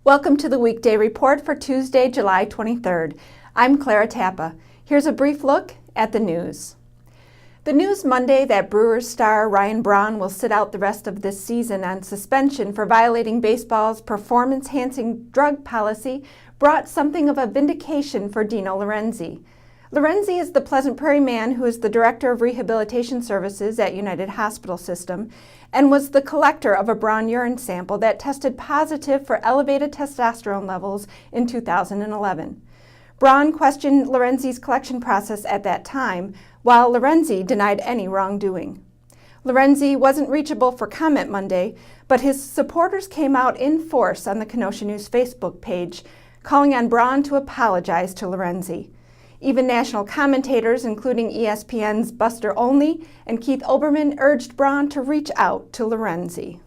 Welcome to the Weekday Report for Tuesday, July 23rd. I'm Clara Tappa. Here's a brief look at the news. The news Monday that Brewers star Ryan Braun will sit out the rest of this season on suspension for violating baseball's performance-enhancing drug policy brought something of a vindication for Dino Lorenzi. Lorenzi is the Pleasant Prairie man who is the Director of Rehabilitation Services at United Hospital System and was the collector of a Braun urine sample that tested positive for elevated testosterone levels in 2011. Braun questioned Lorenzi's collection process at that time, while Lorenzi denied any wrongdoing. Lorenzi wasn't reachable for comment Monday, but his supporters came out in force on the Kenosha News Facebook page, calling on Braun to apologize to Lorenzi. Even national commentators, including ESPN's Buster Olney and Keith Olbermann, urged Braun to reach out to Lorenzi.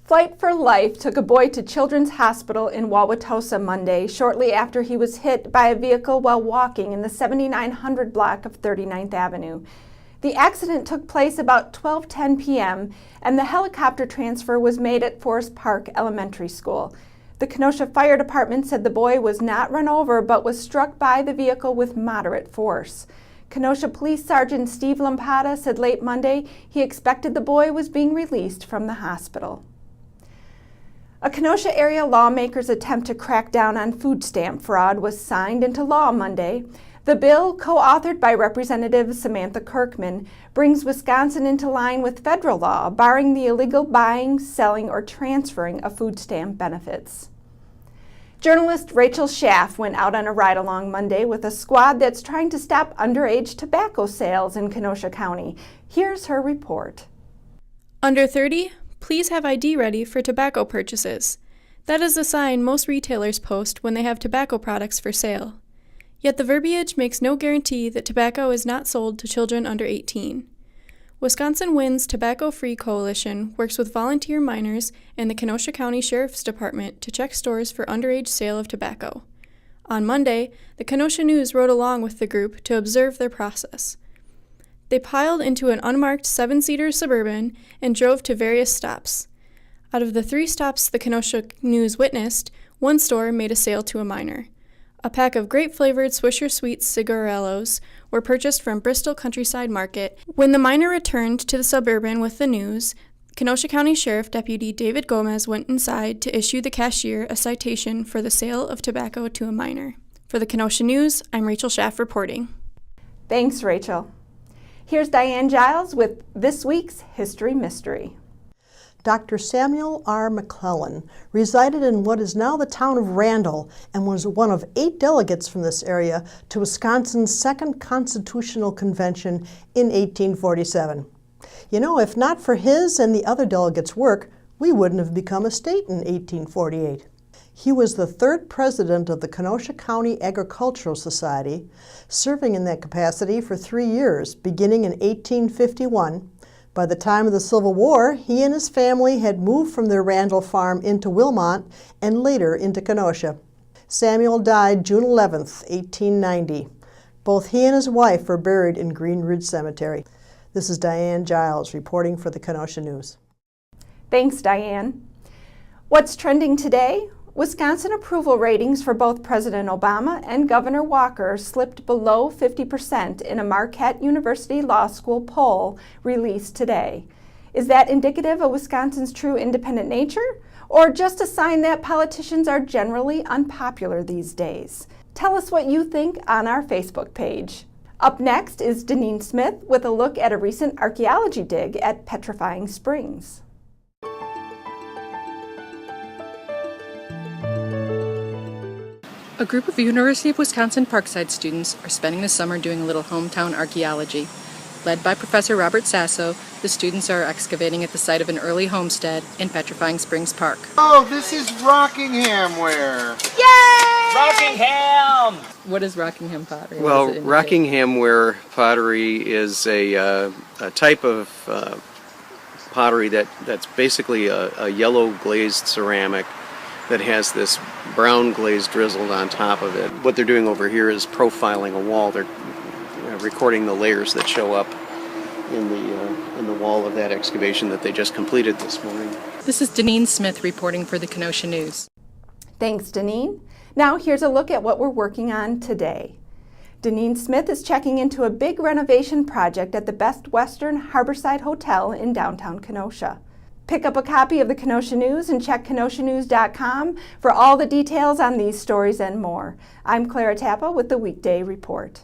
Flight for Life took a boy to Children's Hospital in Wauwatosa Monday shortly after he was hit by a vehicle while walking in the 7900 block of 39th Avenue. The accident took place about 12:10 p.m. and the helicopter transfer was made at Forest Park Elementary School. The Kenosha Fire Department said the boy was not run over but was struck by the vehicle with moderate force. Kenosha Police Sergeant Steve Lampada said late Monday he expected the boy was being released from the hospital. A Kenosha-area lawmaker's attempt to crack down on food stamp fraud was signed into law Monday. The bill, co-authored by Representative Samantha Kirkman, brings Wisconsin into line with federal law, barring the illegal buying, selling, or transferring of food stamp benefits. Journalist Rachel Schaff went out on a ride-along Monday with a squad that's trying to stop underage tobacco sales in Kenosha County. Here's her report. Under 30, please have ID ready for tobacco purchases. That is the sign most retailers post when they have tobacco products for sale. Yet the verbiage makes no guarantee that tobacco is not sold to children under 18. Wisconsin Wins Tobacco-Free Coalition works with volunteer minors and the Kenosha County Sheriff's Department to check stores for underage sale of tobacco. On Monday, the Kenosha News rode along with the group to observe their process. They piled into an unmarked 7-seater Suburban and drove to various stops. Out of the 3 stops the Kenosha News witnessed, one store made a sale to a minor. A pack of grape-flavored Swisher Sweets cigarillos were purchased from Bristol Countryside Market. When the minor returned to the Suburban with the news, Kenosha County Sheriff Deputy David Gomez went inside to issue the cashier a citation for the sale of tobacco to a minor. For the Kenosha News, I'm Rachel Schaff reporting. Thanks, Rachel. Here's Diane Giles with this week's History Mystery. Dr. Samuel R. McClellan resided in what is now the town of Randall and was one of 8 delegates from this area to Wisconsin's Second Constitutional Convention in 1847. You know, if not for his and the other delegates' work, we wouldn't have become a state in 1848. He was the 3rd president of the Kenosha County Agricultural Society, serving in that capacity for 3 years, beginning in 1851. By the time of the Civil War, he and his family had moved from their Randall farm into Wilmot and later into Kenosha. Samuel died June 11, 1890. Both he and his wife are buried in Green Ridge Cemetery. This is Diane Giles reporting for the Kenosha News. Thanks, Diane. What's trending today? Wisconsin approval ratings for both President Obama and Governor Walker slipped below 50% in a Marquette University Law School poll released today. Is that indicative of Wisconsin's true independent nature, or just a sign that politicians are generally unpopular these days? Tell us what you think on our Facebook page. Up next is Deneen Smith with a look at a recent archaeology dig at Petrifying Springs. A group of University of Wisconsin Parkside students are spending the summer doing a little hometown archaeology. Led by Professor Robert Sasso, the students are excavating at the site of an early homestead in Petrifying Springs Park. Oh, this is Rockingham ware! Yay! Rockingham! What is Rockingham pottery? Well, Rockingham ware pottery is a type of pottery that's basically a yellow glazed ceramic that has this brown glaze drizzled on top of it. What they're doing over here is profiling a wall. They're recording the layers that show up in the wall of that excavation that they just completed this morning. This is Deneen Smith reporting for the Kenosha News. Thanks, Deneen. Now here's a look at what we're working on today. Deneen Smith is checking into a big renovation project at the Best Western Harborside Hotel in downtown Kenosha. Pick up a copy of the Kenosha News and check kenoshanews.com for all the details on these stories and more. I'm Clara Tappa with the Weekday Report.